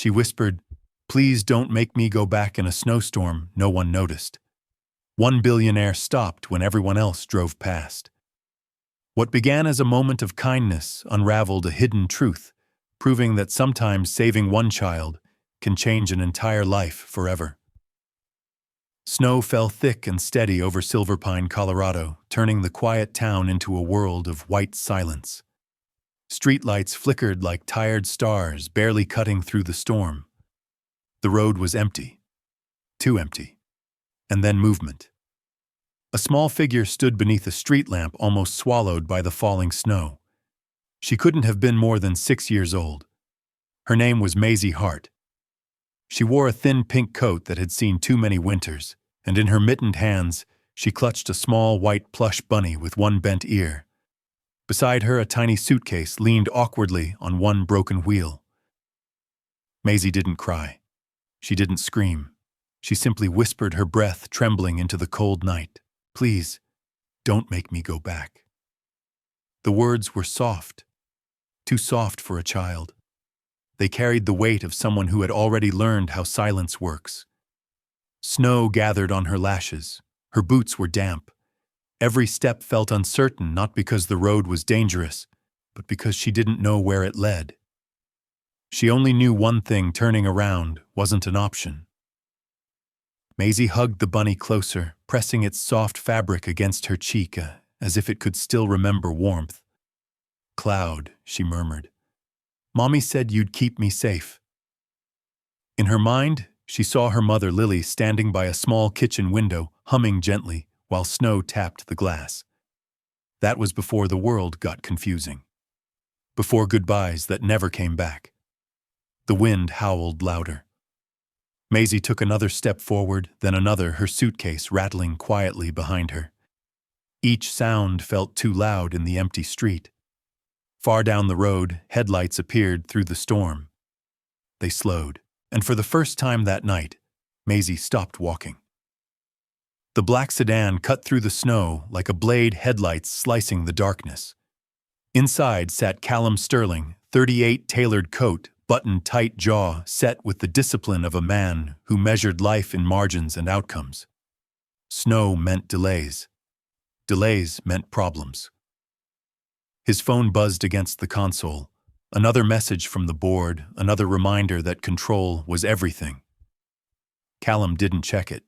She whispered, "Please don't make me go back in a snowstorm." No one noticed. One billionaire stopped when everyone else drove past. What began as a moment of kindness unraveled a hidden truth, proving that sometimes saving one child can change an entire life forever. Snow fell thick and steady over Silverpine, Colorado, turning the quiet town into a world of white silence. Streetlights flickered like tired stars, barely cutting through the storm. The road was empty. Too empty. And then movement. A small figure stood beneath a street lamp, almost swallowed by the falling snow. She couldn't have been more than 6 years old. Her name was Maisie Hart. She wore a thin pink coat that had seen too many winters, and in her mittened hands, she clutched a small white plush bunny with one bent ear. Beside her, a tiny suitcase leaned awkwardly on one broken wheel. Maisie didn't cry. She didn't scream. She simply whispered, her breath trembling into the cold night, "Please, don't make me go back." The words were soft, too soft for a child. They carried the weight of someone who had already learned how silence works. Snow gathered on her lashes. Her boots were damp. Every step felt uncertain, not because the road was dangerous, but because she didn't know where it led. She only knew one thing: turning around wasn't an option. Maisie hugged the bunny closer, pressing its soft fabric against her cheek, as if it could still remember warmth. "Cloud," she murmured. "Mommy said you'd keep me safe." In her mind, she saw her mother Lily standing by a small kitchen window, humming gently while snow tapped the glass. That was before the world got confusing. Before goodbyes that never came back. The wind howled louder. Maisie took another step forward, then another, her suitcase rattling quietly behind her. Each sound felt too loud in the empty street. Far down the road, headlights appeared through the storm. They slowed, and for the first time that night, Maisie stopped walking. The black sedan cut through the snow like a blade, headlights slicing the darkness. Inside sat Callum Sterling, 38, tailored coat, buttoned tight jaw, set with the discipline of a man who measured life in margins and outcomes. Snow meant delays. Delays meant problems. His phone buzzed against the console. Another message from the board, another reminder that control was everything. Callum didn't check it.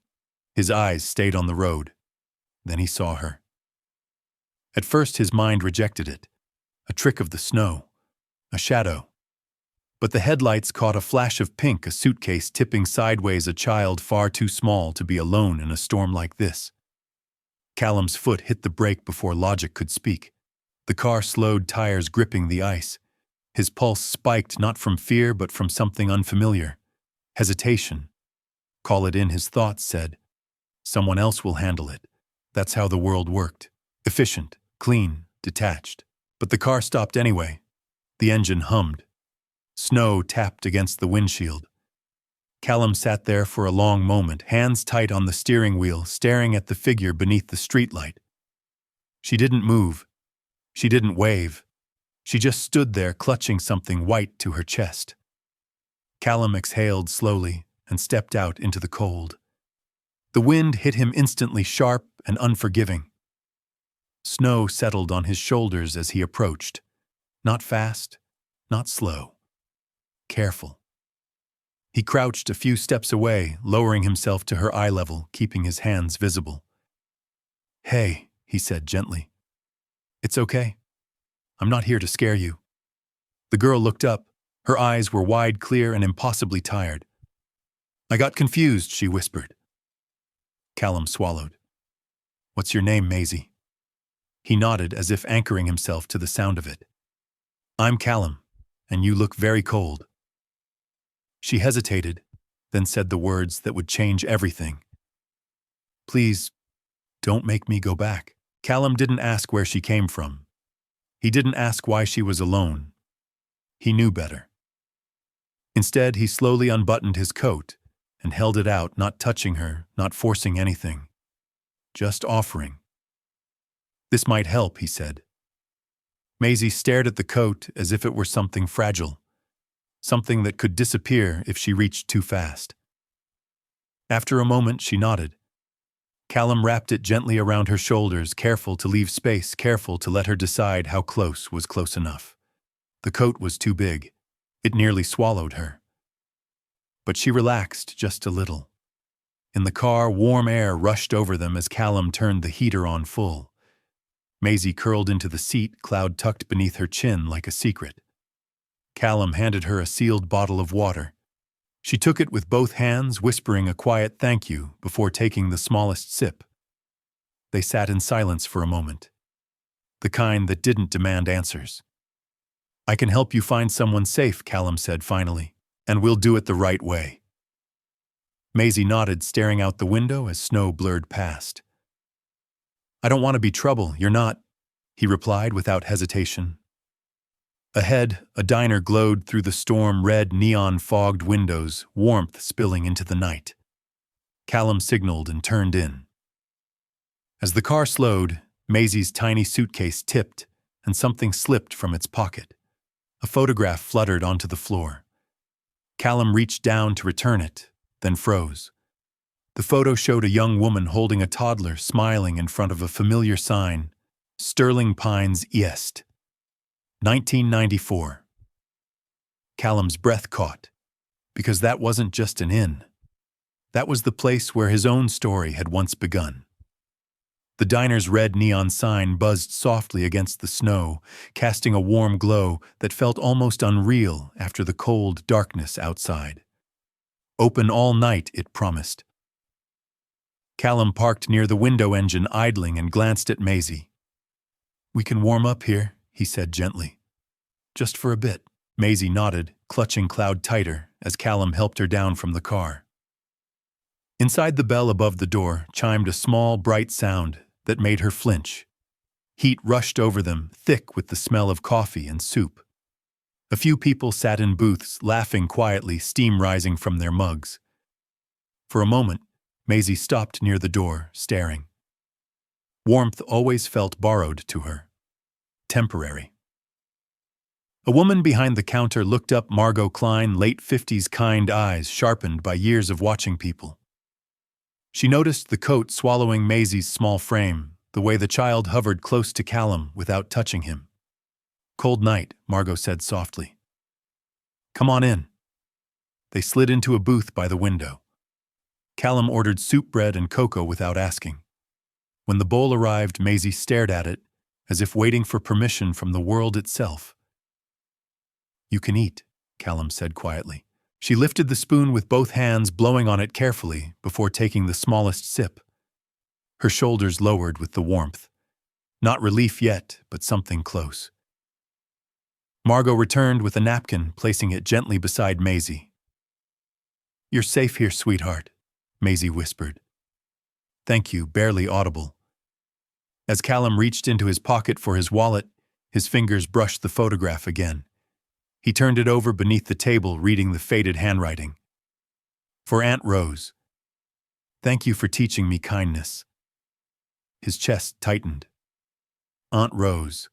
His eyes stayed on the road. Then he saw her. At first his mind rejected it. A trick of the snow. A shadow. But the headlights caught a flash of pink, a suitcase tipping sideways, a child far too small to be alone in a storm like this. Callum's foot hit the brake before logic could speak. The car slowed, tires gripping the ice. His pulse spiked, not from fear but from something unfamiliar. Hesitation. Call it in, his thoughts said. Someone else will handle it. That's how the world worked. Efficient, clean, detached. But the car stopped anyway. The engine hummed. Snow tapped against the windshield. Callum sat there for a long moment, hands tight on the steering wheel, staring at the figure beneath the streetlight. She didn't move. She didn't wave. She just stood there, clutching something white to her chest. Callum exhaled slowly and stepped out into the cold. The wind hit him instantly, sharp and unforgiving. Snow settled on his shoulders as he approached. Not fast, not slow. Careful. He crouched a few steps away, lowering himself to her eye level, keeping his hands visible. "Hey," he said gently. "It's okay. I'm not here to scare you." The girl looked up. Her eyes were wide, clear, and impossibly tired. "I got confused," she whispered. Callum swallowed. "What's your name, Maisie?" He nodded as if anchoring himself to the sound of it. "I'm Callum, and you look very cold." She hesitated, then said the words that would change everything. "Please, don't make me go back." Callum didn't ask where she came from. He didn't ask why she was alone. He knew better. Instead, he slowly unbuttoned his coat and held it out, not touching her, not forcing anything. Just offering. "This might help," he said. Maisie stared at the coat as if it were something fragile. something that could disappear if she reached too fast. After a moment, she nodded. Callum wrapped it gently around her shoulders, careful to leave space, careful to let her decide how close was close enough. The coat was too big. It nearly swallowed her. But she relaxed just a little. In the car, warm air rushed over them as Callum turned the heater on full. Maisie curled into the seat, cloud tucked beneath her chin like a secret. Callum handed her a sealed bottle of water. She took it with both hands, whispering a quiet thank you before taking the smallest sip. They sat in silence for a moment, the kind that didn't demand answers. "I can help you find someone safe," Callum said finally, "and we'll do it the right way." Maisie nodded, staring out the window as snow blurred past. "I don't want to be trouble, you're not," he replied without hesitation. Ahead, a diner glowed through the storm-red neon-fogged windows, warmth spilling into the night. Callum signaled and turned in. As the car slowed, Maisie's tiny suitcase tipped and something slipped from its pocket. A photograph fluttered onto the floor. Callum reached down to return it, then froze. The photo showed a young woman holding a toddler, smiling in front of a familiar sign, Sterling Pines East. 1994. Callum's breath caught, because that wasn't just an inn. That was the place where his own story had once begun. The diner's red neon sign buzzed softly against the snow, casting a warm glow that felt almost unreal after the cold darkness outside. "Open all night," it promised. Callum parked near the window engine, idling, and glanced at Maisie. "We can warm up here," he said gently. "Just for a bit." Maisie nodded, clutching Cloud tighter as Callum helped her down from the car. Inside, the bell above the door chimed a small, bright sound that made her flinch. Heat rushed over them, thick with the smell of coffee and soup. A few people sat in booths, laughing quietly, steam rising from their mugs. For a moment, Maisie stopped near the door, staring. Warmth always felt borrowed to her. Temporary. A woman behind the counter looked up Margot Klein, late 50s, kind eyes sharpened by years of watching people. She noticed the coat swallowing Maisie's small frame, the way the child hovered close to Callum without touching him. "Cold night," Margot said softly. "Come on in." They slid into a booth by the window. Callum ordered soup, bread, and cocoa without asking. When the bowl arrived, Maisie stared at it, as if waiting for permission from the world itself. "You can eat," Callum said quietly. She lifted the spoon with both hands, blowing on it carefully before taking the smallest sip. Her shoulders lowered with the warmth. Not relief yet, but something close. Margot returned with a napkin, placing it gently beside Maisie. "You're safe here, sweetheart," Maisie whispered. "Thank you," barely audible. As Callum reached into his pocket for his wallet, his fingers brushed the photograph again. He turned it over beneath the table, reading the faded handwriting. "For Aunt Rose. Thank you for teaching me kindness." His chest tightened. Aunt Rose.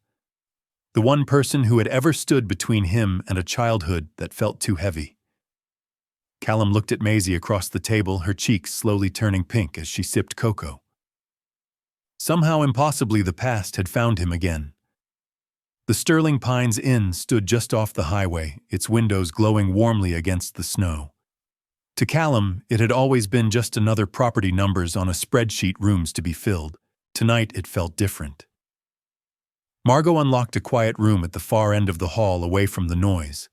The one person who had ever stood between him and a childhood that felt too heavy. Callum looked at Maisie across the table, her cheeks slowly turning pink as she sipped cocoa. Somehow, impossibly, the past had found him again. The Sterling Pines Inn stood just off the highway, its windows glowing warmly against the snow. To Callum, it had always been just another property, numbers on a spreadsheet, rooms to be filled. Tonight, it felt different. Margot unlocked a quiet room at the far end of the hall, away from the noise.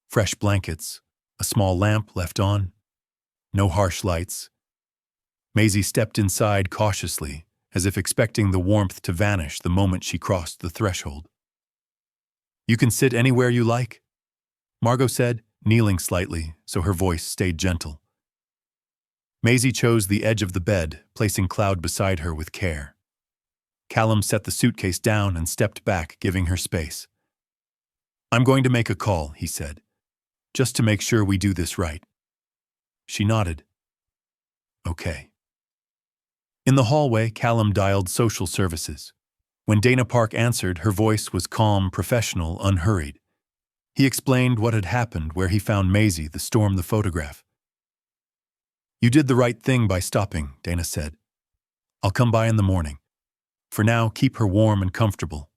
Fresh blankets, a small lamp left on, no harsh lights. Maisie stepped inside cautiously, as if expecting the warmth to vanish the moment she crossed the threshold. "You can sit anywhere you like," Margot said, kneeling slightly so her voice stayed gentle. Maisie chose the edge of the bed, placing Cloud beside her with care. Callum set the suitcase down and stepped back, giving her space. "I'm going to make a call," he said, "just to make sure we do this right." She nodded. "Okay." In the hallway, Callum dialed social services. When Dana Park answered, her voice was calm, professional, unhurried. He explained what had happened, where he found Maisie, the storm, the photograph. "You did the right thing by stopping," Dana said. "I'll come by in the morning. For now, keep her warm and comfortable."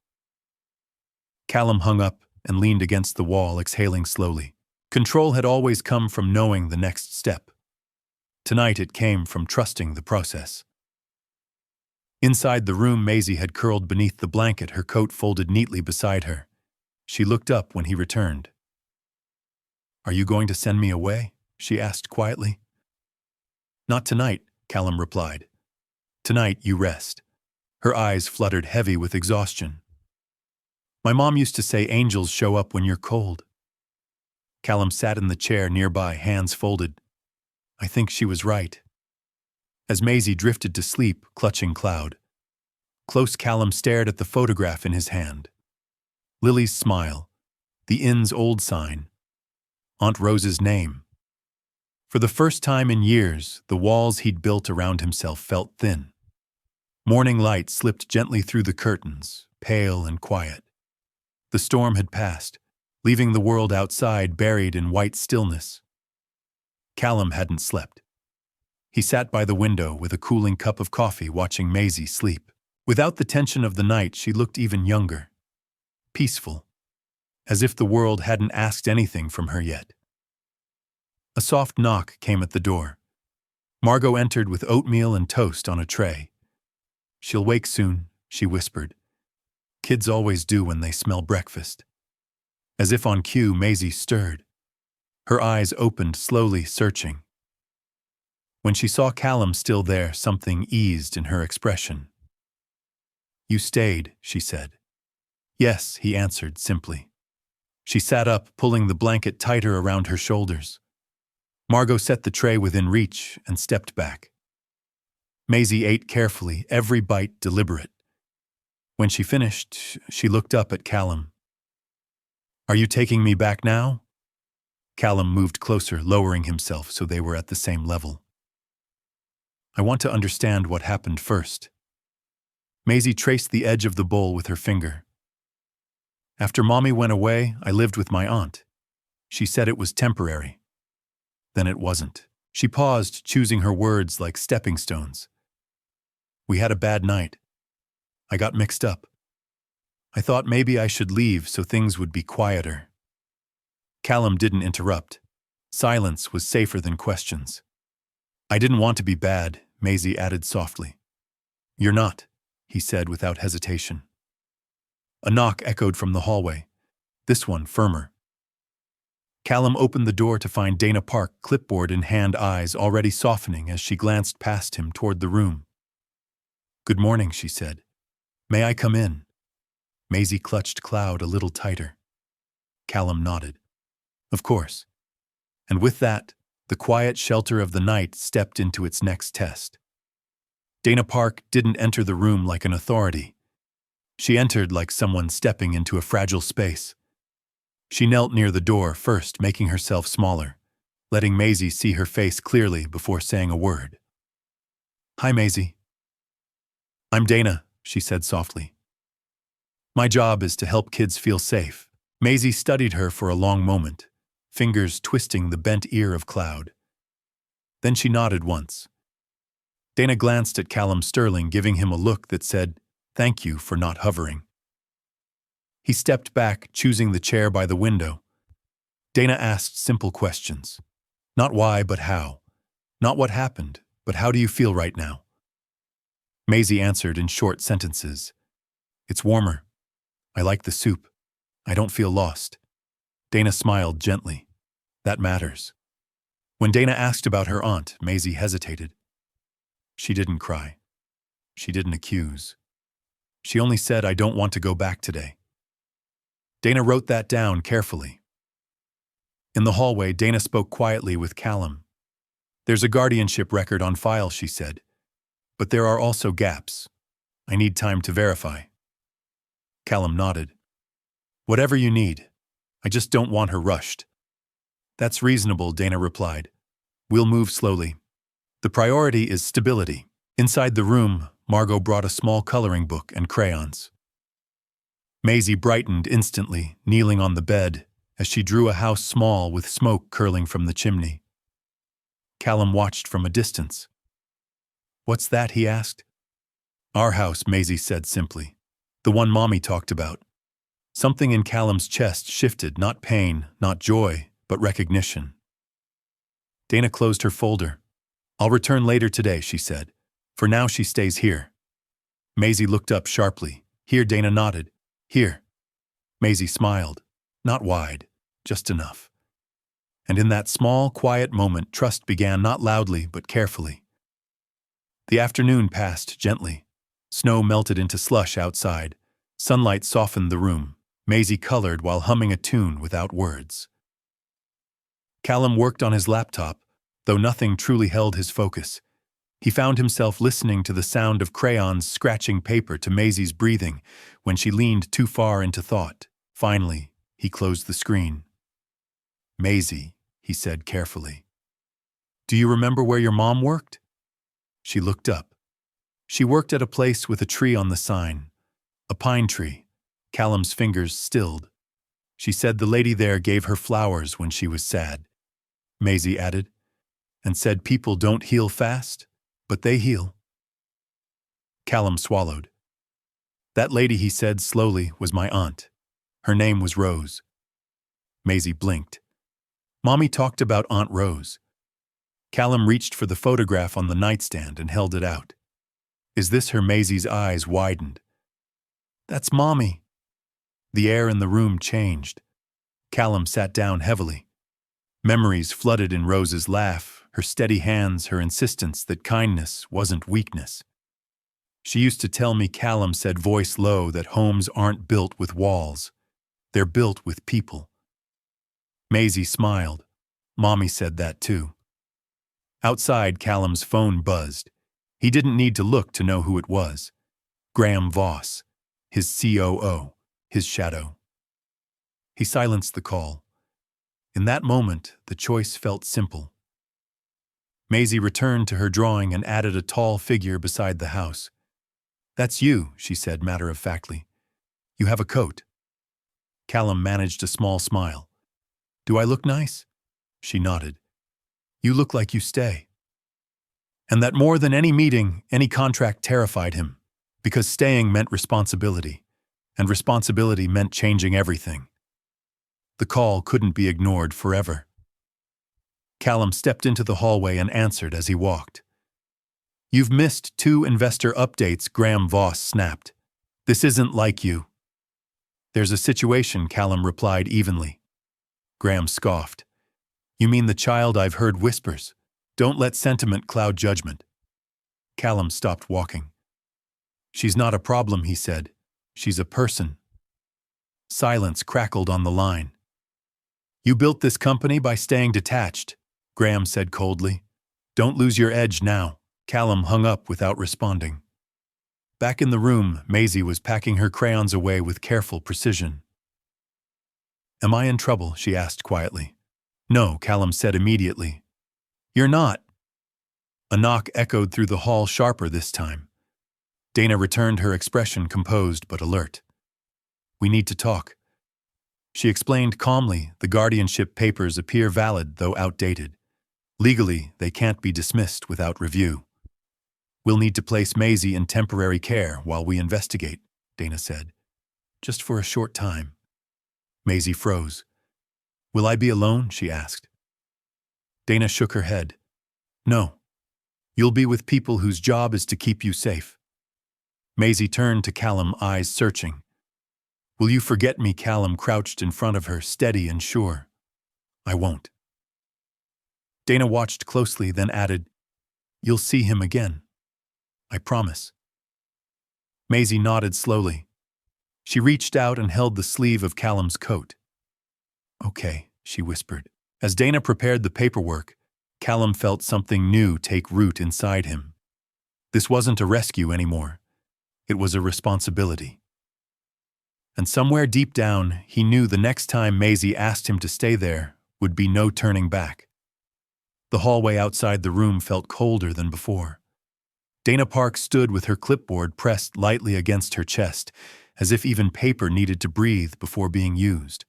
Callum hung up and leaned against the wall, exhaling slowly. Control had always come from knowing the next step. Tonight it came from trusting the process. Inside the room, Maisie had curled beneath the blanket, her coat folded neatly beside her. She looked up when he returned. "Are you going to send me away?" she asked quietly. "Not tonight," Callum replied. "Tonight you rest." Her eyes fluttered, heavy with exhaustion. "My mom used to say angels show up when you're cold." Callum sat in the chair nearby, hands folded. I think she was right. As Maisie drifted to sleep, clutching Cloud. Close, Callum stared at the photograph in his hand. Lily's smile, the inn's old sign, Aunt Rose's name. For the first time in years, the walls he'd built around himself felt thin. Morning light slipped gently through the curtains, pale and quiet. The storm had passed, leaving the world outside buried in white stillness. Callum hadn't slept. He sat by the window with a cooling cup of coffee, watching Maisie sleep. Without the tension of the night, she looked even younger. Peaceful. As if the world hadn't asked anything from her yet. A soft knock came at the door. Margot entered with oatmeal and toast on a tray. "She'll wake soon," she whispered. "Kids always do when they smell breakfast." As if on cue, Maisie stirred. Her eyes opened slowly, searching. When she saw Callum still there, something eased in her expression. "You stayed," she said. "Yes," he answered simply. She sat up, pulling the blanket tighter around her shoulders. Margot set the tray within reach and stepped back. Maisie ate carefully, every bite deliberate. When she finished, she looked up at Callum. "Are you taking me back now?" Callum moved closer, lowering himself so they were at the same level. "I want to understand what happened first." Maisie traced the edge of the bowl with her finger. "After Mommy went away, I lived with my aunt. She said it was temporary. Then it wasn't." She paused, choosing her words like stepping stones. "We had a bad night. I got mixed up. I thought maybe I should leave so things would be quieter." Callum didn't interrupt. Silence was safer than questions. "I didn't want to be bad," Maisie added softly. "You're not," he said without hesitation. A knock echoed from the hallway, this one firmer. Callum opened the door to find Dana Park, clipboard in hand, eyes already softening as she glanced past him toward the room. "Good morning," she said. "May I come in?" Maisie clutched Cloud a little tighter. Callum nodded. "Of course." And with that, the quiet shelter of the night stepped into its next test. Dana Park didn't enter the room like an authority. She entered like someone stepping into a fragile space. She knelt near the door first, making herself smaller, letting Maisie see her face clearly before saying a word. "Hi, Maisie." "I'm Dana," she said softly. "My job is to help kids feel safe." Maisie studied her for a long moment, fingers twisting the bent ear of Cloud. Then she nodded once. Dana glanced at Callum Sterling, giving him a look that said, "Thank you for not hovering." He stepped back, choosing the chair by the window. Dana asked simple questions. Not why, but how. Not what happened, but how do you feel right now? Maisie answered in short sentences. "It's warmer. I like the soup. I don't feel lost." Dana smiled gently. "That matters." When Dana asked about her aunt, Maisie hesitated. She didn't cry. She didn't accuse. She only said, "I don't want to go back today." Dana wrote that down carefully. In the hallway, Dana spoke quietly with Callum. "There's a guardianship record on file," she said. "But there are also gaps. I need time to verify." Callum nodded. "Whatever you need. I just don't want her rushed." "That's reasonable," Dana replied. "We'll move slowly. The priority is stability." Inside the room, Margot brought a small coloring book and crayons. Maisie brightened instantly, kneeling on the bed, as she drew a house small with smoke curling from the chimney. Callum watched from a distance. "What's that?" he asked. "Our house," Maisie said simply. "The one Mommy talked about." Something in Callum's chest shifted, not pain, not joy, but recognition. Dana closed her folder. "I'll return later today," she said. "For now she stays here." Maisie looked up sharply. "Here," Dana nodded. "Here." Maisie smiled. Not wide, just enough. And in that small, quiet moment, trust began, not loudly, but carefully. The afternoon passed gently. Snow melted into slush outside. Sunlight softened the room. Maisie colored while humming a tune without words. Callum worked on his laptop, though nothing truly held his focus. He found himself listening to the sound of crayons scratching paper, to Maisie's breathing when she leaned too far into thought. Finally, he closed the screen. "Maisie," he said carefully, "do you remember where your mom worked?" She looked up. She worked at a place with a tree on the sign. A pine tree. Callum's fingers stilled. "She said the lady there gave her flowers when she was sad," Maisie added, "and said people don't heal fast, but they heal." Callum swallowed. "That lady," he said slowly, "was my aunt. Her name was Rose." Maisie blinked. "Mommy talked about Aunt Rose." Callum reached for the photograph on the nightstand and held it out. "Is this her?" Maisie's eyes widened. "That's Mommy." The air in the room changed. Callum sat down heavily. Memories flooded in Rose's laugh, her steady hands, her insistence that kindness wasn't weakness. "She used to tell me," Callum said, voice low, "that homes aren't built with walls. They're built with people." Maisie smiled. "Mommy said that too." Outside, Callum's phone buzzed. He didn't need to look to know who it was. Graham Voss, his COO, his shadow. He silenced the call. In that moment, the choice felt simple. Maisie returned to her drawing and added a tall figure beside the house. "That's you," she said matter-of-factly. "You have a coat." Callum managed a small smile. "Do I look nice?" She nodded. "You look like you stay." And that more than any meeting, any contract terrified him, because staying meant responsibility, and responsibility meant changing everything. The call couldn't be ignored forever. Callum stepped into the hallway and answered as he walked. "You've missed 2 investor updates," Graham Voss snapped. "This isn't like you." "There's a situation," Callum replied evenly. Graham scoffed. "You mean the child I've heard whispers? Don't let sentiment cloud judgment." Callum stopped walking. "She's not a problem," he said. "She's a person." Silence crackled on the line. "You built this company by staying detached," Graham said coldly. "Don't lose your edge now." Callum hung up without responding. Back in the room, Maisie was packing her crayons away with careful precision. "Am I in trouble?" she asked quietly. "No," Callum said immediately. "You're not." A knock echoed through the hall, sharper this time. Dana returned, her expression composed but alert. "We need to talk." She explained calmly, "The guardianship papers appear valid, though outdated. Legally, they can't be dismissed without review." "We'll need to place Maisie in temporary care while we investigate," Dana said. "Just for a short time." Maisie froze. "Will I be alone?" she asked. Dana shook her head. "No. You'll be with people whose job is to keep you safe." Maisie turned to Callum, eyes searching. "Will you forget me?" Callum crouched in front of her, steady and sure. "I won't." Dana watched closely, then added, "You'll see him again. I promise." Maisie nodded slowly. She reached out and held the sleeve of Callum's coat. "Okay," she whispered. As Dana prepared the paperwork, Callum felt something new take root inside him. This wasn't a rescue anymore. It was a responsibility. And somewhere deep down, he knew the next time Maisie asked him to stay there would be no turning back. The hallway outside the room felt colder than before. Dana Park stood with her clipboard pressed lightly against her chest, as if even paper needed to breathe before being used.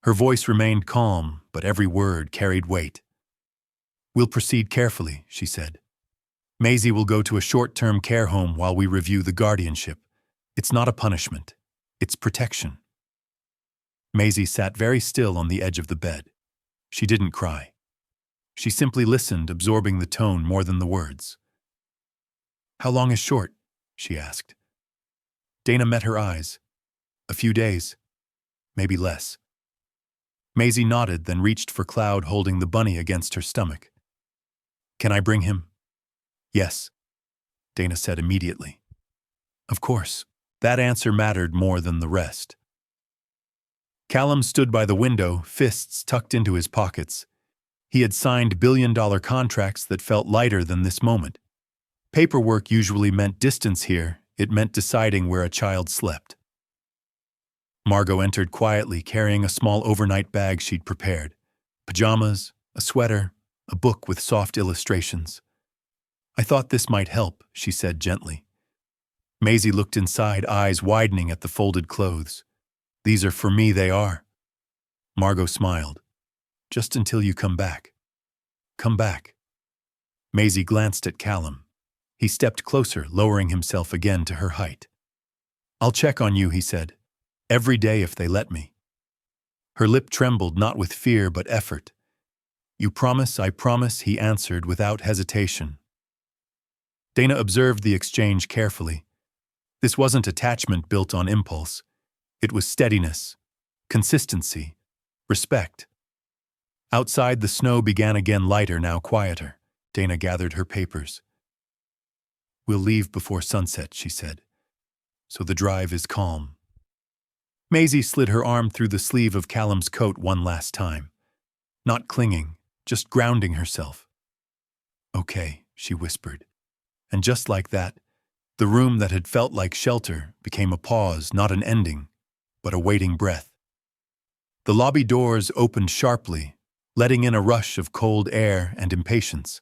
Her voice remained calm, but every word carried weight. "We'll proceed carefully," she said. "Maisie will go to a short-term care home while we review the guardianship. It's not a punishment. It's protection." Maisie sat very still on the edge of the bed. She didn't cry. She simply listened, absorbing the tone more than the words. "How long is short?" she asked. Dana met her eyes. "A few days. Maybe less." Maisie nodded, then reached for Cloud, holding the bunny against her stomach. "Can I bring him?" "Yes," Dana said immediately. Of course. That answer mattered more than the rest. Callum stood by the window, fists tucked into his pockets. He had signed billion-dollar contracts that felt lighter than this moment. Paperwork usually meant distance here. It meant deciding where a child slept. Margot entered quietly, carrying a small overnight bag she'd prepared. Pajamas, a sweater, a book with soft illustrations. "I thought this might help," she said gently. Maisie looked inside, eyes widening at the folded clothes. "These are for me, they are." Margot smiled. "Just until you come back." "Come back." Maisie glanced at Callum. He stepped closer, lowering himself again to her height. "I'll check on you," he said. "Every day if they let me." Her lip trembled, not with fear but effort. "You promise, I promise," he answered without hesitation. Dana observed the exchange carefully. This wasn't attachment built on impulse. It was steadiness, consistency, respect. Outside, the snow began again, lighter, now quieter. Dana gathered her papers. "We'll leave before sunset," she said, "so the drive is calm." Maisie slid her arm through the sleeve of Callum's coat one last time. Not clinging, just grounding herself. "Okay," she whispered. And just like that, the room that had felt like shelter became a pause, not an ending, but a waiting breath. The lobby doors opened sharply, letting in a rush of cold air and impatience.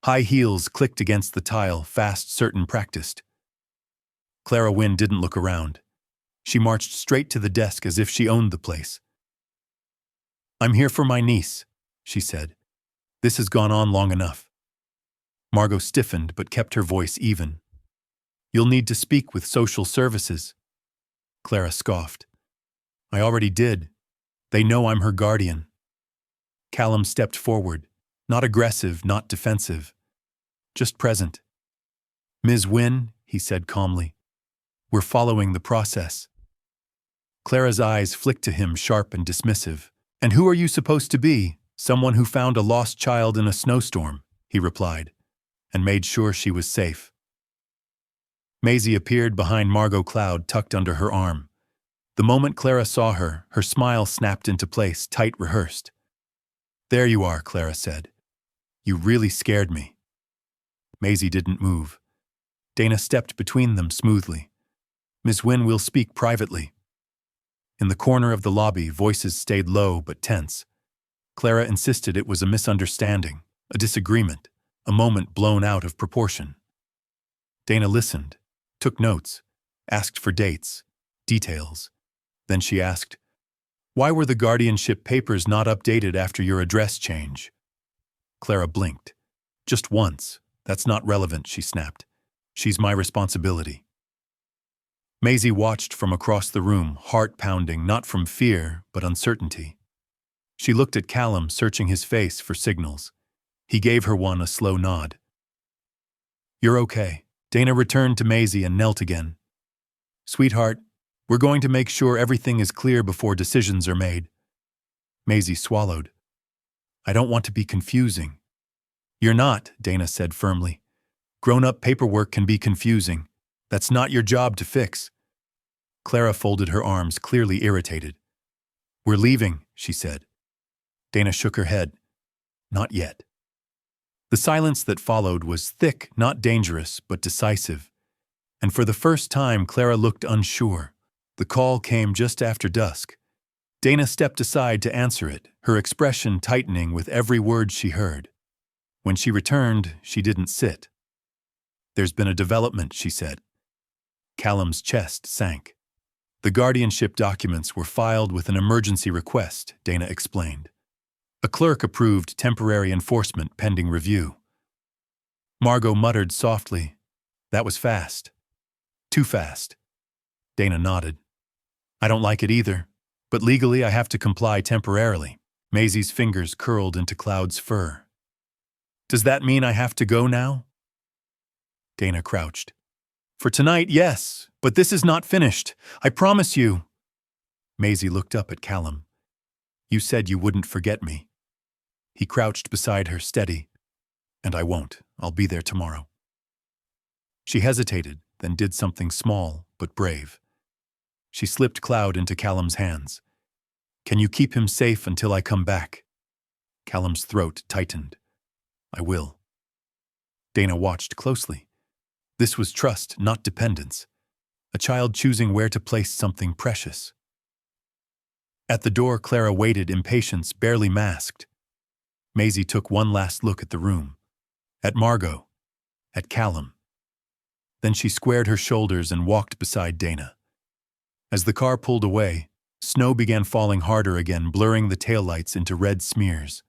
High heels clicked against the tile, fast, certain, practiced. Clara Wynne didn't look around. She marched straight to the desk as if she owned the place. "I'm here for my niece," she said. "This has gone on long enough." Margot stiffened but kept her voice even. "You'll need to speak with social services." Clara scoffed. "I already did. They know I'm her guardian." Callum stepped forward, not aggressive, not defensive, just present. "Ms. Wynne," he said calmly, "we're following the process." Clara's eyes flicked to him, sharp and dismissive. "And who are you supposed to be? Someone who found a lost child in a snowstorm," he replied, and made sure she was safe. Maisie appeared behind Margot, Cloud tucked under her arm. The moment Clara saw her, her smile snapped into place, tight, rehearsed. "There you are," Clara said. "You really scared me." Maisie didn't move. Dana stepped between them smoothly. "Ms. Wynne, we'll speak privately." In the corner of the lobby, voices stayed low but tense. Clara insisted it was a misunderstanding, a disagreement, a moment blown out of proportion. Dana listened, took notes, asked for dates, details. Then she asked, "Why were the guardianship papers not updated after your address change?" Clara blinked. "Just once. That's not relevant," she snapped. "She's my responsibility." Maisie watched from across the room, heart pounding, not from fear, but uncertainty. She looked at Callum, searching his face for signals. He gave her one, a slow nod. "You're okay." Dana returned to Maisie and knelt again. "Sweetheart, we're going to make sure everything is clear before decisions are made." Maisie swallowed. "I don't want to be confusing." "You're not," Dana said firmly. "Grown-up paperwork can be confusing. That's not your job to fix." Clara folded her arms, clearly irritated. "We're leaving," she said. Dana shook her head. "Not yet." The silence that followed was thick, not dangerous, but decisive. And for the first time, Clara looked unsure. The call came just after dusk. Dana stepped aside to answer it, her expression tightening with every word she heard. When she returned, she didn't sit. "There's been a development," she said. Callum's chest sank. The guardianship documents were filed with an emergency request, Dana explained. A clerk approved temporary enforcement pending review. Margot muttered softly, "That was fast. Too fast." Dana nodded. "I don't like it either, but legally I have to comply temporarily." Maisie's fingers curled into Cloud's fur. "Does that mean I have to go now?" Dana crouched. "For tonight, yes, but this is not finished. I promise you." Maisie looked up at Callum. "You said you wouldn't forget me." He crouched beside her, steady. "And I won't. I'll be there tomorrow." She hesitated, then did something small but brave. She slipped Cloud into Callum's hands. "Can you keep him safe until I come back?" Callum's throat tightened. "I will." Dana watched closely. This was trust, not dependence. A child choosing where to place something precious. At the door, Clara waited, impatience barely masked. Maisie took one last look at the room. At Margot. At Callum. Then she squared her shoulders and walked beside Dana. As the car pulled away, snow began falling harder again, blurring the taillights into red smears.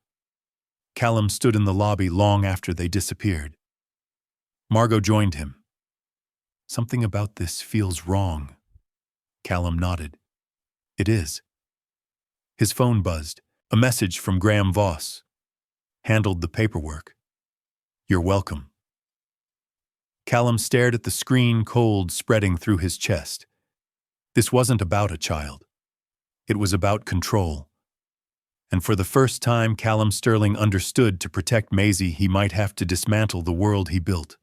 Callum stood in the lobby long after they disappeared. Margot joined him. "Something about this feels wrong." Callum nodded. "It is." His phone buzzed. A message from Graham Voss. "Handled the paperwork. You're welcome." Callum stared at the screen, cold spreading through his chest. This wasn't about a child. It was about control. And for the first time, Callum Sterling understood to protect Maisie, he might have to dismantle the world he built.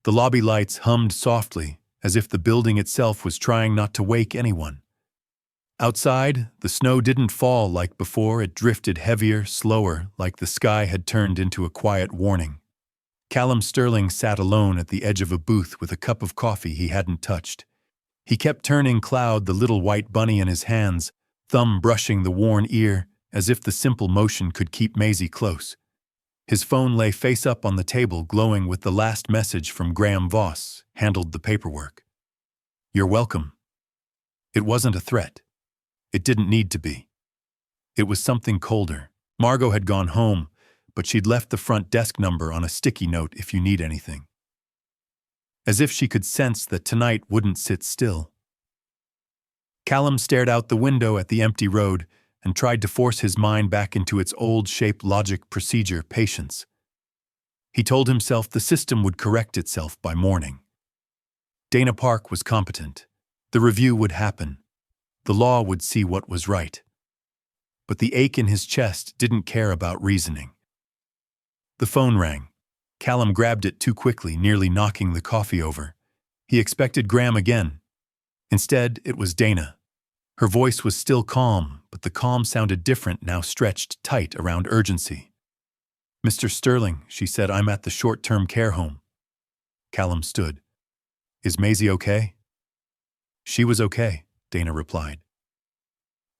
The lobby lights hummed softly, as if the building itself was trying not to wake anyone. Outside, the snow didn't fall like before, it drifted heavier, slower, like the sky had turned into a quiet warning. Callum Sterling sat alone at the edge of a booth with a cup of coffee he hadn't touched. He kept turning Cloud, the little white bunny, in his hands, thumb brushing the worn ear, as if the simple motion could keep Maisie close. His phone lay face up on the table, glowing with the last message from Graham Voss. "Handled the paperwork. You're welcome." It wasn't a threat. It didn't need to be. It was something colder. Margot had gone home, but she'd left the front desk number on a sticky note if you need anything. As if she could sense that tonight wouldn't sit still. Callum stared out the window at the empty road and tried to force his mind back into its old shape, logic, procedure, patience. He told himself the system would correct itself by morning. Dana Park was competent. The review would happen. The law would see what was right. But the ache in his chest didn't care about reasoning. The phone rang. Callum grabbed it too quickly, nearly knocking the coffee over. He expected Graham again. Instead, it was Dana. Her voice was still calm, but the calm sounded different now, stretched tight around urgency. "Mr. Sterling," she said, "I'm at the short-term care home." Callum stood. "Is Maisie okay?" "She was okay," Dana replied.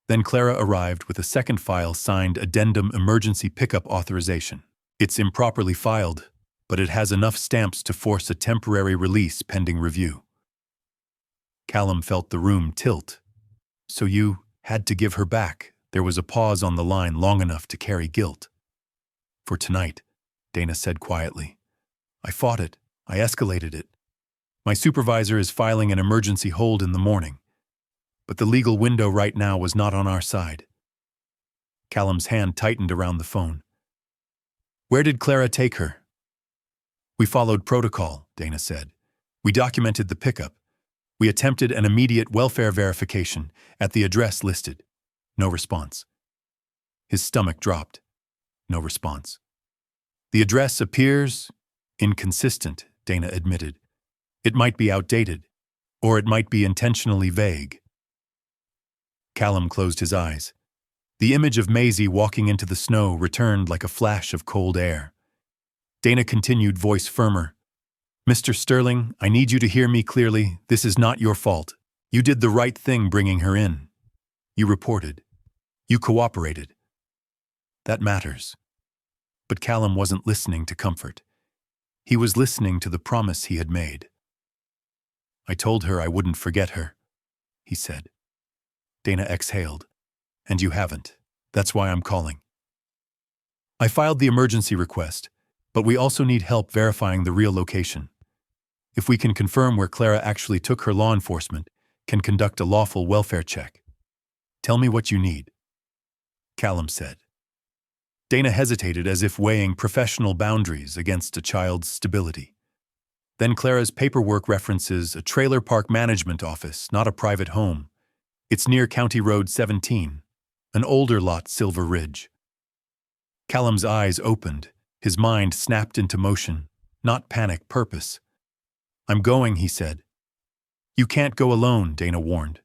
Then Clara arrived with a second file signed Addendum Emergency Pickup Authorization. "It's improperly filed, but it has enough stamps to force a temporary release pending review." Callum felt the room tilt. "So you had to give her back." There was a pause on the line long enough to carry guilt. "For tonight," Dana said quietly. "I fought it. I escalated it. My supervisor is filing an emergency hold in the morning. But the legal window right now was not on our side." Callum's hand tightened around the phone. "Where did Clara take her?" "We followed protocol," Dana said. "We documented the pickup. We attempted an immediate welfare verification at the address listed. No response." His stomach dropped. No response. "The address appears inconsistent," Dana admitted. "It might be outdated, or it might be intentionally vague." Callum closed his eyes. The image of Maisie walking into the snow returned like a flash of cold air. Dana continued, voice firmer. "Mr. Sterling, I need you to hear me clearly. This is not your fault. You did the right thing bringing her in. You reported. You cooperated. That matters." But Callum wasn't listening to comfort. He was listening to the promise he had made. "I told her I wouldn't forget her," he said. Dana exhaled. And you haven't. That's why I'm calling. I filed the emergency request, but we also need help verifying the real location. If we can confirm where Clara actually took her, law enforcement can conduct a lawful welfare check. Tell me what you need, Callum said. Dana hesitated as if weighing professional boundaries against a child's stability. Then Clara's paperwork references a trailer park management office, not a private home. It's near County Road 17, an older lot, Silver Ridge. Callum's eyes opened, his mind snapped into motion, not panic, purpose. I'm going, he said. You can't go alone, Dana warned.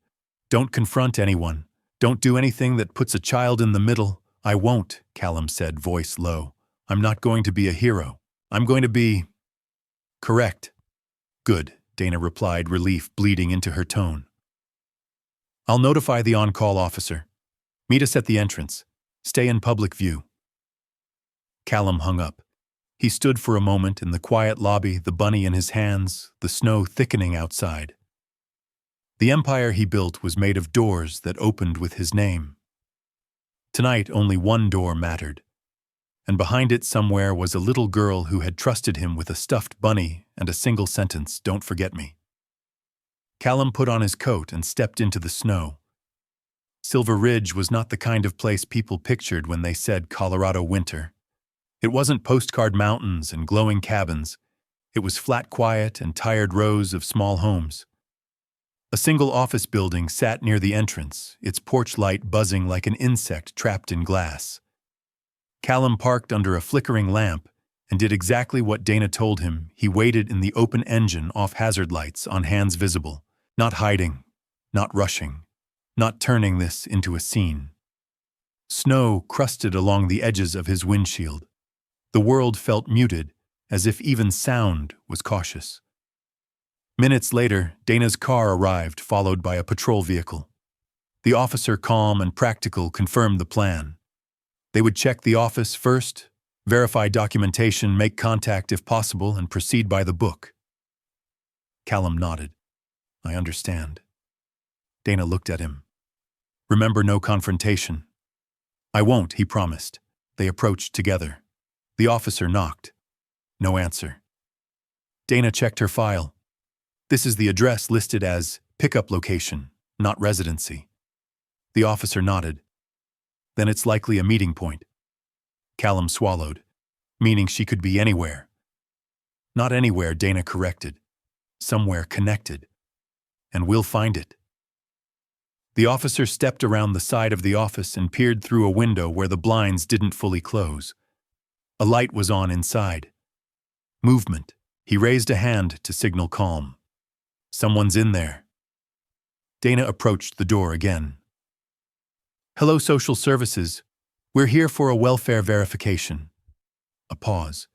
Don't confront anyone. Don't do anything that puts a child in the middle. I won't, Callum said, voice low. I'm not going to be a hero. I'm going to be... Correct. Good, Dana replied, relief bleeding into her tone. I'll notify the on-call officer. Meet us at the entrance. Stay in public view. Callum hung up. He stood for a moment in the quiet lobby, the bunny in his hands, the snow thickening outside. The empire he built was made of doors that opened with his name. Tonight, only one door mattered, and behind it somewhere was a little girl who had trusted him with a stuffed bunny and a single sentence, "Don't forget me." Callum put on his coat and stepped into the snow. Silver Ridge was not the kind of place people pictured when they said Colorado winter. It wasn't postcard mountains and glowing cabins. It was flat quiet and tired rows of small homes. A single office building sat near the entrance, its porch light buzzing like an insect trapped in glass. Callum parked under a flickering lamp and did exactly what Dana told him. He waited in the open engine off hazard lights on hands visible, not hiding, not rushing, not turning this into a scene. Snow crusted along the edges of his windshield. The world felt muted, as if even sound was cautious. Minutes later, Dana's car arrived, followed by a patrol vehicle. The officer, calm and practical, confirmed the plan. They would check the office first, verify documentation, make contact if possible, and proceed by the book. Callum nodded. I understand. Dana looked at him. Remember, no confrontation. I won't, he promised. They approached together. The officer knocked. No answer. Dana checked her file. This is the address listed as pickup location, not residency. The officer nodded. Then it's likely a meeting point. Callum swallowed, meaning she could be anywhere. Not anywhere, Dana corrected. Somewhere connected. And we'll find it. The officer stepped around the side of the office and peered through a window where the blinds didn't fully close. A light was on inside. Movement. He raised a hand to signal calm. Someone's in there. Dana approached the door again. Hello, social services. We're here for a welfare verification. A pause.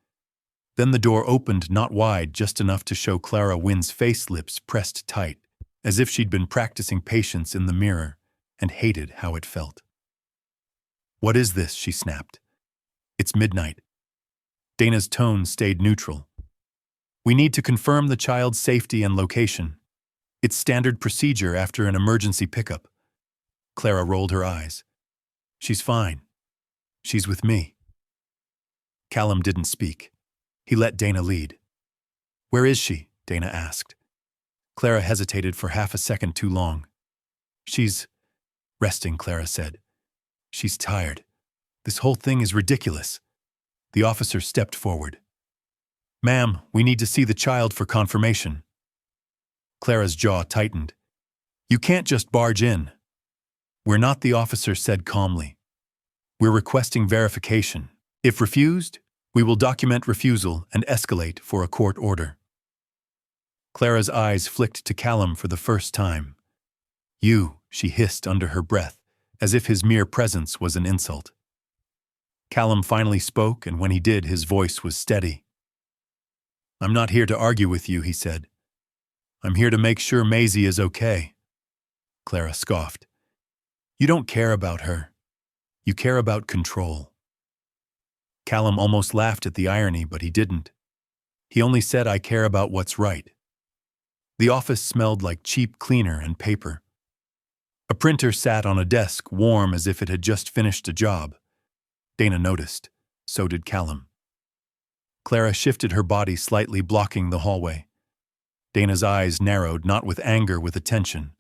Then the door opened, not wide, just enough to show Clara Wynn's face, lips pressed tight, as if she'd been practicing patience in the mirror and hated how it felt. What is this? She snapped. It's midnight. Dana's tone stayed neutral. We need to confirm the child's safety and location. It's standard procedure after an emergency pickup. Clara rolled her eyes. She's fine. She's with me. Callum didn't speak. He let Dana lead. Where is she? Dana asked. Clara hesitated for half a second too long. She's resting, Clara said. She's tired. This whole thing is ridiculous. The officer stepped forward. Ma'am, we need to see the child for confirmation. Clara's jaw tightened. You can't just barge in. We're not, the officer said calmly. We're requesting verification. If refused, we will document refusal and escalate for a court order. Clara's eyes flicked to Callum for the first time. You, she hissed under her breath, as if his mere presence was an insult. Callum finally spoke, and when he did, his voice was steady. I'm not here to argue with you, he said. I'm here to make sure Maisie is okay. Clara scoffed. You don't care about her. You care about control. Callum almost laughed at the irony, but he didn't. He only said, I care about what's right. The office smelled like cheap cleaner and paper. A printer sat on a desk, warm as if it had just finished a job. Dana noticed. So did Callum. Clara shifted her body slightly, blocking the hallway. Dana's eyes narrowed, not with anger, with attention.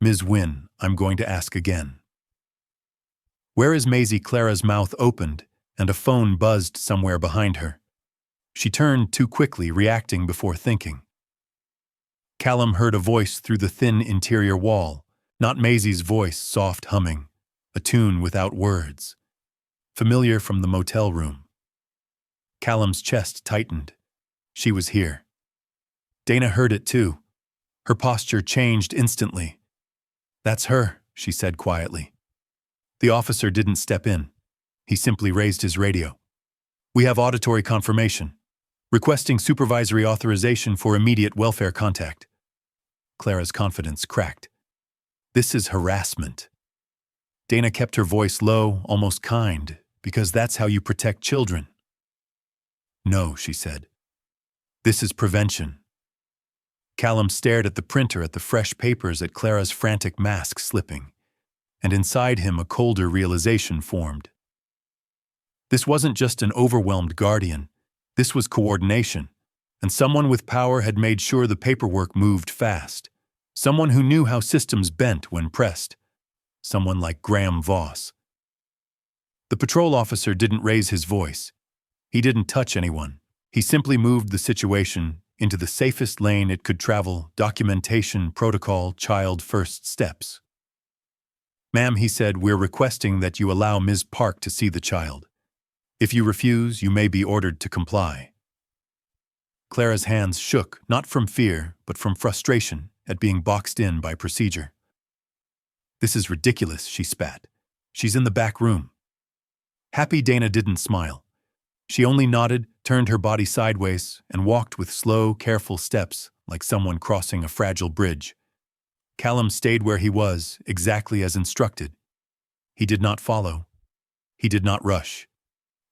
"Ms. Wynne, I'm going to ask again. Where is Maisie?" Clara's mouth opened, and a phone buzzed somewhere behind her. She turned too quickly, reacting before thinking. Callum heard a voice through the thin interior wall, not Maisie's voice, soft humming, a tune without words, familiar from the motel room. Callum's chest tightened. She was here. Dana heard it too. Her posture changed instantly. "That's her," she said quietly. The officer didn't step in. He simply raised his radio. "We have auditory confirmation. Requesting supervisory authorization for immediate welfare contact." Clara's confidence cracked. "This is harassment." Dana kept her voice low, almost kind, because that's how you protect children. "No," she said. "This is prevention." Callum stared at the printer, at the fresh papers, at Clara's frantic mask slipping, and inside him a colder realization formed. This wasn't just an overwhelmed guardian. This was coordination, and someone with power had made sure the paperwork moved fast. Someone who knew how systems bent when pressed. Someone like Graham Voss. The patrol officer didn't raise his voice. He didn't touch anyone. He simply moved the situation into the safest lane it could travel: documentation, protocol, child first steps. "Ma'am," he said, "we're requesting that you allow Ms. Park to see the child. If you refuse, you may be ordered to comply." Clara's hands shook, not from fear, but from frustration at being boxed in by procedure. "This is ridiculous," she spat. "She's in the back room." Happy Dana didn't smile. She only nodded, turned her body sideways, and walked with slow, careful steps, like someone crossing a fragile bridge. Callum stayed where he was, exactly as instructed. He did not follow. He did not rush.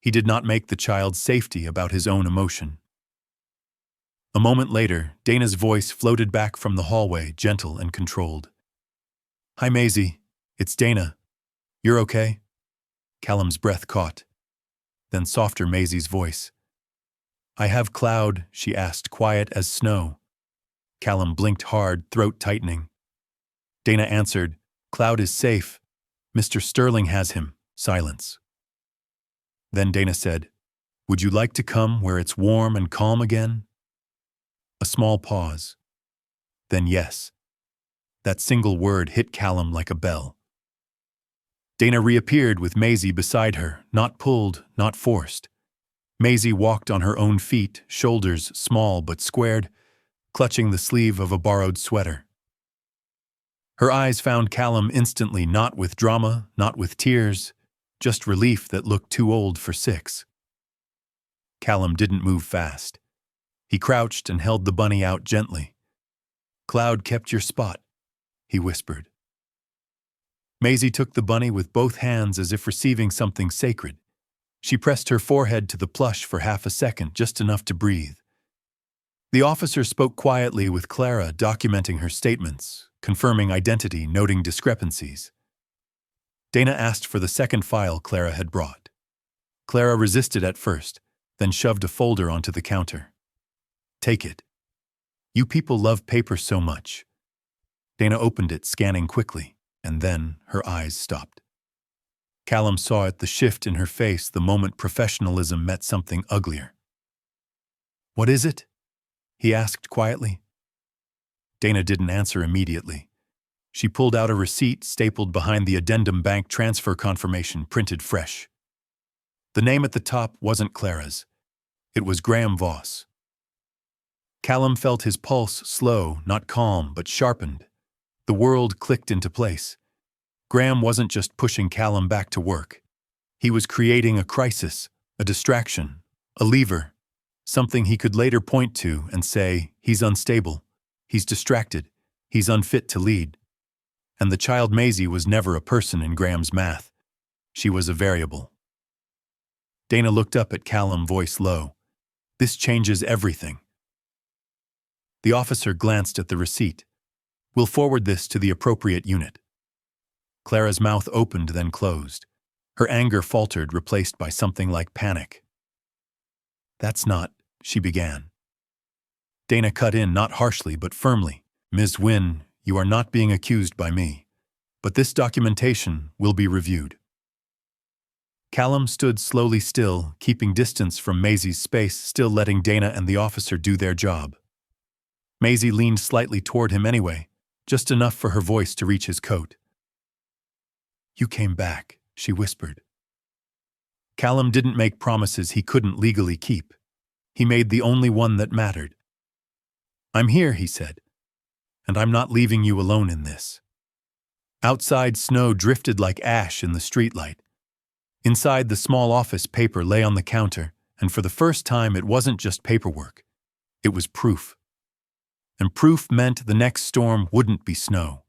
He did not make the child's safety about his own emotion. A moment later, Dana's voice floated back from the hallway, gentle and controlled. "Hi, Maisie. It's Dana. You're okay?" Callum's breath caught. Then softer Maisie's voice. "I have Cloud," she asked, quiet as snow. Callum blinked hard, throat tightening. Dana answered, "Cloud is safe. Mr. Sterling has him." Silence. Then Dana said, "Would you like to come where it's warm and calm again?" A small pause. Then yes. That single word hit Callum like a bell. Dana reappeared with Maisie beside her, not pulled, not forced. Maisie walked on her own feet, shoulders small but squared, clutching the sleeve of a borrowed sweater. Her eyes found Callum instantly, not with drama, not with tears, just relief that looked too old for 6. Callum didn't move fast. He crouched and held the bunny out gently. "Cloud kept your spot," he whispered. Maisie took the bunny with both hands as if receiving something sacred. She pressed her forehead to the plush for half a second, just enough to breathe. The officer spoke quietly with Clara, documenting her statements, confirming identity, noting discrepancies. Dana asked for the second file Clara had brought. Clara resisted at first, then shoved a folder onto the counter. "Take it. You people love paper so much." Dana opened it, scanning quickly, and then her eyes stopped. Callum saw it, the shift in her face, the moment professionalism met something uglier. "What is it?" he asked quietly. Dana didn't answer immediately. She pulled out a receipt stapled behind the addendum, bank transfer confirmation, printed fresh. The name at the top wasn't Clara's. It was Graham Voss. Callum felt his pulse slow, not calm, but sharpened. The world clicked into place. Graham wasn't just pushing Callum back to work. He was creating a crisis, a distraction, a lever, something he could later point to and say, "He's unstable, he's distracted, he's unfit to lead." And the child Maisie was never a person in Graham's math. She was a variable. Dana looked up at Callum, voice low. "This changes everything." The officer glanced at the receipt. We'll forward this to the appropriate unit. Clara's mouth opened, then closed. Her anger faltered, replaced by something like panic. That's not, she began. Dana cut in, not harshly but firmly. Ms. Wynne, you are not being accused by me, but this documentation will be reviewed. Callum stood slowly still, keeping distance from Maisie's space, still letting Dana and the officer do their job. Maisie leaned slightly toward him anyway, just enough for her voice to reach his coat. You came back, she whispered. Callum didn't make promises he couldn't legally keep. He made the only one that mattered. I'm here, he said, and I'm not leaving you alone in this. Outside, snow drifted like ash in the streetlight. Inside the small office, paper lay on the counter, and for the first time it wasn't just paperwork. It was proof. And proof meant the next storm wouldn't be snow.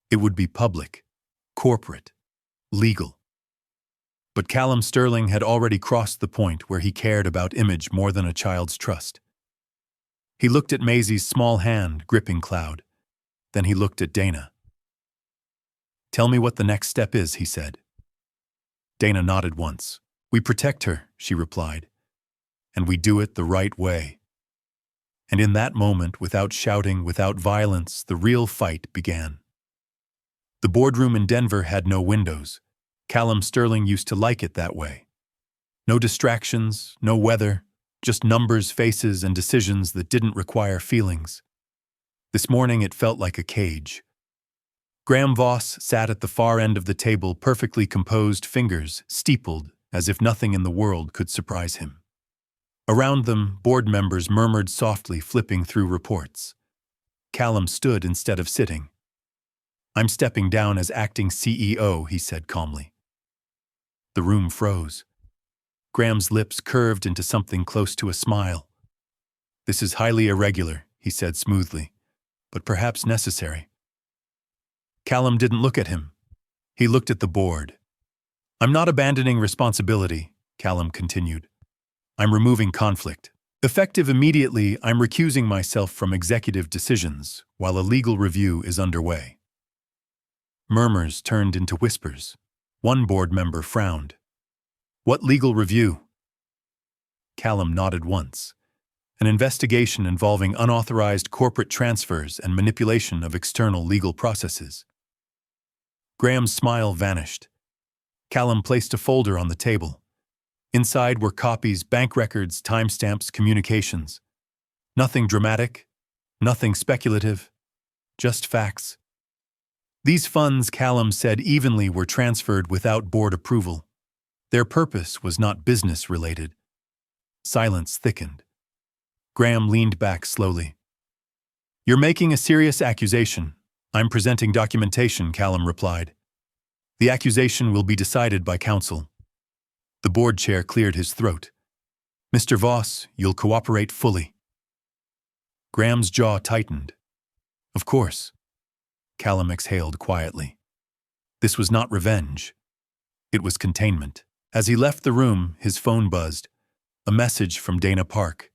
It would be public, corporate, legal. But Callum Sterling had already crossed the point where he cared about image more than a child's trust. He looked at Maisie's small hand gripping Cloud. Then he looked at Dana. Tell me what the next step is, he said. Dana nodded once. We protect her, she replied. And we do it the right way. And in that moment, without shouting, without violence, the real fight began. The boardroom in Denver had no windows. Callum Sterling used to like it that way. No distractions, no weather, just numbers, faces, and decisions that didn't require feelings. This morning it felt like a cage. Graham Voss sat at the far end of the table, perfectly composed, fingers steepled, as if nothing in the world could surprise him. Around them, board members murmured softly, flipping through reports. Callum stood instead of sitting. I'm stepping down as acting CEO, he said calmly. The room froze. Graham's lips curved into something close to a smile. This is highly irregular, he said smoothly, but perhaps necessary. Callum didn't look at him. He looked at the board. I'm not abandoning responsibility, Callum continued. I'm removing conflict. Effective immediately, I'm recusing myself from executive decisions while a legal review is underway. Murmurs turned into whispers. One board member frowned. What legal review? Callum nodded once. An investigation involving unauthorized corporate transfers and manipulation of external legal processes. Graham's smile vanished. Callum placed a folder on the table. Inside were copies, bank records, timestamps, communications. Nothing dramatic, nothing speculative, just facts. These funds, Callum said evenly, were transferred without board approval. Their purpose was not business-related. Silence thickened. Graham leaned back slowly. You're making a serious accusation. I'm presenting documentation, Callum replied. The accusation will be decided by counsel. The board chair cleared his throat. Mr. Voss, you'll cooperate fully. Graham's jaw tightened. Of course. Callum exhaled quietly. This was not revenge. It was containment. As he left the room, his phone buzzed. A message from Dana Park.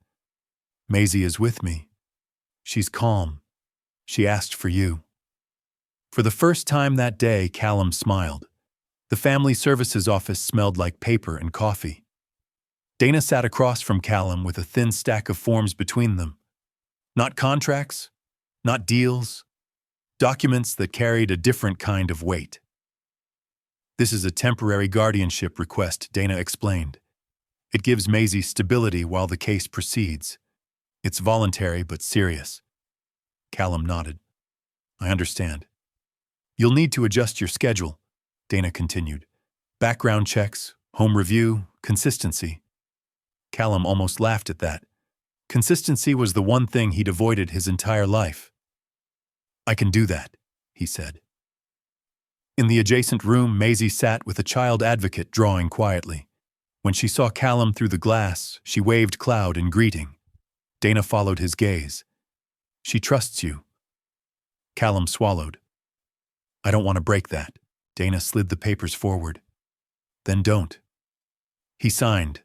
Maisie is with me. She's calm. She asked for you. For the first time that day, Callum smiled. The family services office smelled like paper and coffee. Dana sat across from Callum with a thin stack of forms between them. Not contracts, not deals, documents that carried a different kind of weight. This is a temporary guardianship request, Dana explained. It gives Maisie stability while the case proceeds. It's voluntary but serious. Callum nodded. I understand. You'll need to adjust your schedule, Dana continued. Background checks, home review, consistency. Callum almost laughed at that. Consistency was the one thing he'd avoided his entire life. I can do that, he said. In the adjacent room, Maisie sat with a child advocate drawing quietly. When she saw Callum through the glass, she waved Cloud in greeting. Dana followed his gaze. She trusts you. Callum swallowed. I don't want to break that. Dana slid the papers forward. Then don't. He signed.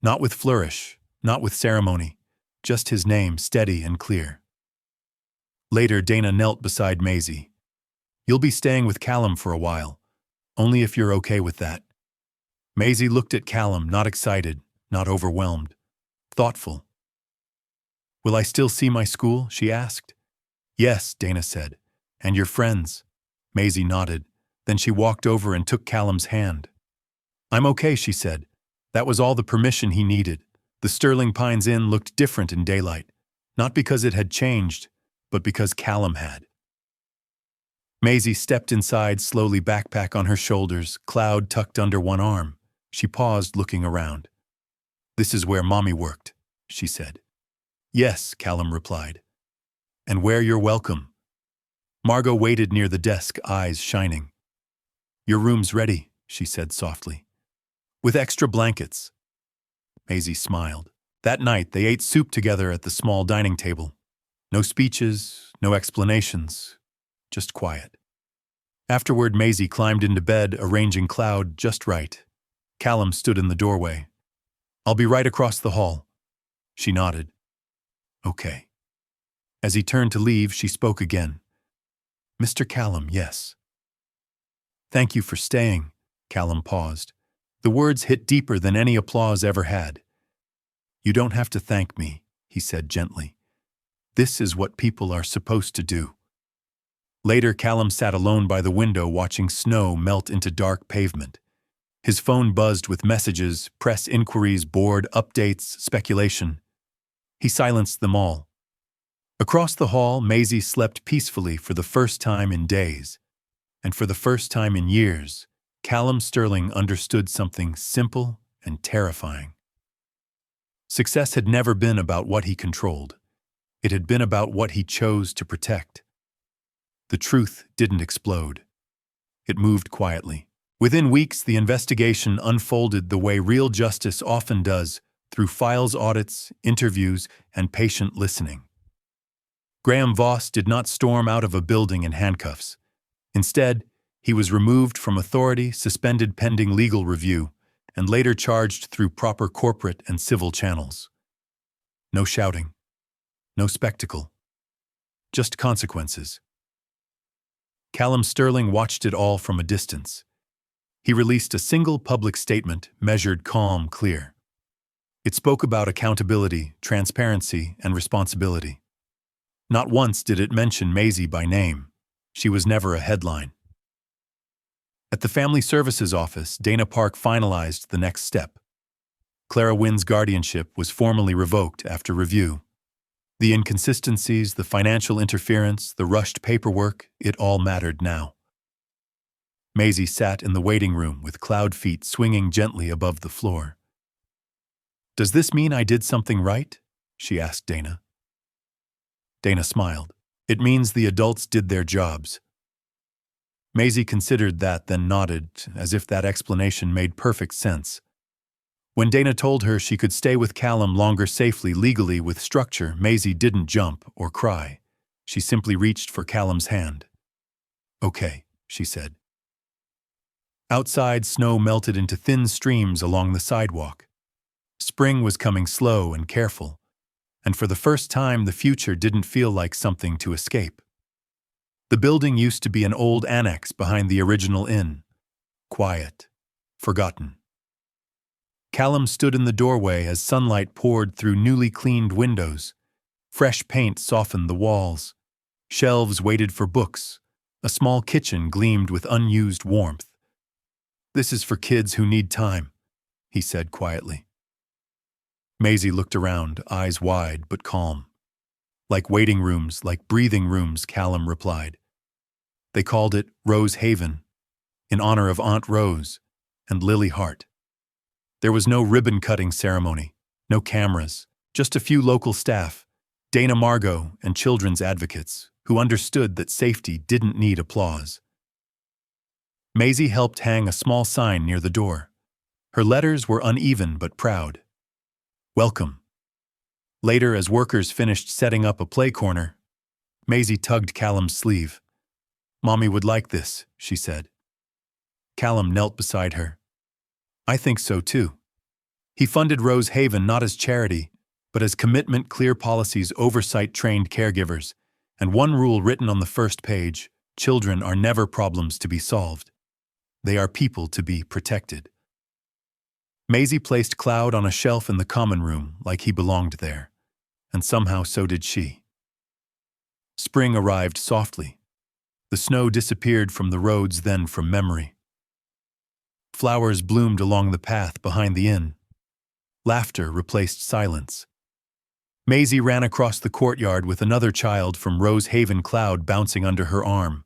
Not with flourish, not with ceremony, just his name steady and clear. Later, Dana knelt beside Maisie. "You'll be staying with Callum for a while, only if you're okay with that." Maisie looked at Callum, not excited, not overwhelmed, thoughtful. "Will I still see my school?" she asked. "Yes," Dana said. "And your friends?" Maisie nodded. Then she walked over and took Callum's hand. "I'm okay," she said. That was all the permission he needed. The Sterling Pines Inn looked different in daylight, not because it had changed, but because Callum had. Maisie stepped inside, slowly, backpack on her shoulders, cloud tucked under one arm. She paused, looking around. "This is where Mommy worked," she said. "Yes," Callum replied. "And where you're welcome." Margot waited near the desk, eyes shining. "Your room's ready," she said softly. "With extra blankets." Maisie smiled. That night, they ate soup together at the small dining table. No speeches, no explanations, just quiet. Afterward, Maisie climbed into bed, arranging Cloud just right. Callum stood in the doorway. "I'll be right across the hall." She nodded. "Okay." As he turned to leave, she spoke again. "Mr. Callum, yes." "Thank you for staying." Callum paused. The words hit deeper than any applause ever had. "You don't have to thank me," he said gently. "This is what people are supposed to do." Later, Callum sat alone by the window watching snow melt into dark pavement. His phone buzzed with messages, press inquiries, board updates, speculation. He silenced them all. Across the hall, Maisie slept peacefully for the first time in days. And for the first time in years, Callum Sterling understood something simple and terrifying. Success had never been about what he controlled. It had been about what he chose to protect. The truth didn't explode. It moved quietly. Within weeks, the investigation unfolded the way real justice often does, through files audits, interviews, and patient listening. Graham Voss did not storm out of a building in handcuffs. Instead, he was removed from authority, suspended pending legal review, and later charged through proper corporate and civil channels. No shouting. No spectacle. Just consequences. Callum Sterling watched it all from a distance. He released a single public statement, measured, calm, clear. It spoke about accountability, transparency, and responsibility. Not once did it mention Maisie by name. She was never a headline. At the Family Services Office, Dana Park finalized the next step. Clara Wynn's guardianship was formally revoked after review. The inconsistencies, the financial interference, the rushed paperwork, it all mattered now. Maisie sat in the waiting room with Cloud feet swinging gently above the floor. "Does this mean I did something right?" she asked Dana. Dana smiled. "It means the adults did their jobs." Maisie considered that, then nodded, as if that explanation made perfect sense. When Dana told her she could stay with Callum longer safely, legally, with structure, Maisie didn't jump or cry. She simply reached for Callum's hand. "Okay," she said. Outside, snow melted into thin streams along the sidewalk. Spring was coming slow and careful, and for the first time the future didn't feel like something to escape. The building used to be an old annex behind the original inn. Quiet. Forgotten. Callum stood in the doorway as sunlight poured through newly cleaned windows. Fresh paint softened the walls. Shelves waited for books. A small kitchen gleamed with unused warmth. "This is for kids who need time," he said quietly. Maisie looked around, eyes wide but calm. "Like waiting rooms, like breathing rooms," Callum replied. "They called it Rose Haven, in honor of Aunt Rose and Lily Hart." There was no ribbon-cutting ceremony, no cameras, just a few local staff, Dana, Margot, and children's advocates, who understood that safety didn't need applause. Maisie helped hang a small sign near the door. Her letters were uneven but proud. "Welcome." Later, as workers finished setting up a play corner, Maisie tugged Callum's sleeve. "Mommy would like this," she said. Callum knelt beside her. "I think so too." He funded Rose Haven not as charity, but as commitment, clear policies, oversight, trained caregivers, And one rule written on the first page: children are never problems to be solved. They are people to be protected. Maisie placed Cloud on a shelf in the common room like he belonged there, and somehow so did she. Spring arrived softly. The snow disappeared from the roads, then from memory. Flowers bloomed along the path behind the inn. Laughter replaced silence. Maisie ran across the courtyard with another child from Rose Haven, Cloud bouncing under her arm.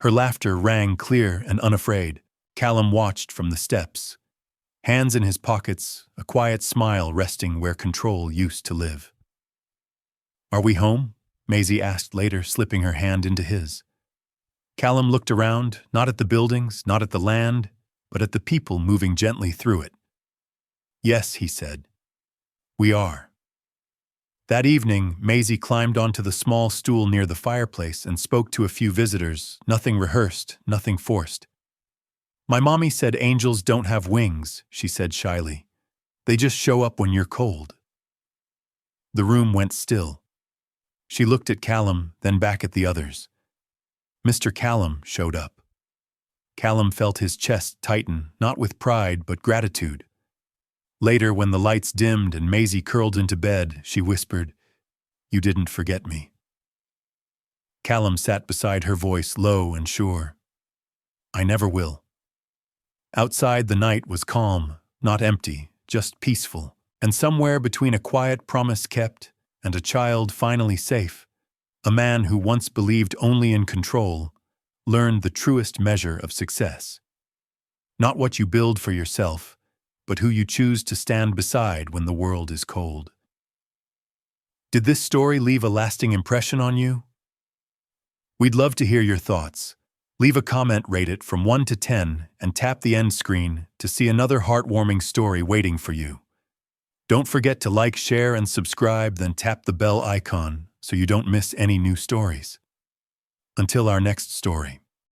Her laughter rang clear and unafraid. Callum watched from the steps, hands in his pockets, a quiet smile resting where control used to live. "Are we home?" Maisie asked later, slipping her hand into his. Callum looked around, not at the buildings, not at the land, but at the people moving gently through it. "Yes," he said, "we are." That evening, Maisie climbed onto the small stool near the fireplace and spoke to a few visitors, nothing rehearsed, nothing forced. "My mommy said angels don't have wings," she said shyly. "They just show up when you're cold." The room went still. She looked at Callum, then back at the others. Mr. Callum showed up. Callum felt his chest tighten, not with pride, but gratitude. Later, when the lights dimmed and Maisie curled into bed, she whispered, "You didn't forget me." Callum sat beside her, voice low and sure. "I never will." Outside, the night was calm, not empty, just peaceful, and somewhere between a quiet promise kept and a child finally safe, a man who once believed only in control learned the truest measure of success. Not what you build for yourself, but who you choose to stand beside when the world is cold. Did this story leave a lasting impression on you? We'd love to hear your thoughts. Leave a comment, rate it from 1 to 10, and tap the end screen to see another heartwarming story waiting for you. Don't forget to like, share, and subscribe, then tap the bell icon so you don't miss any new stories. Until our next story.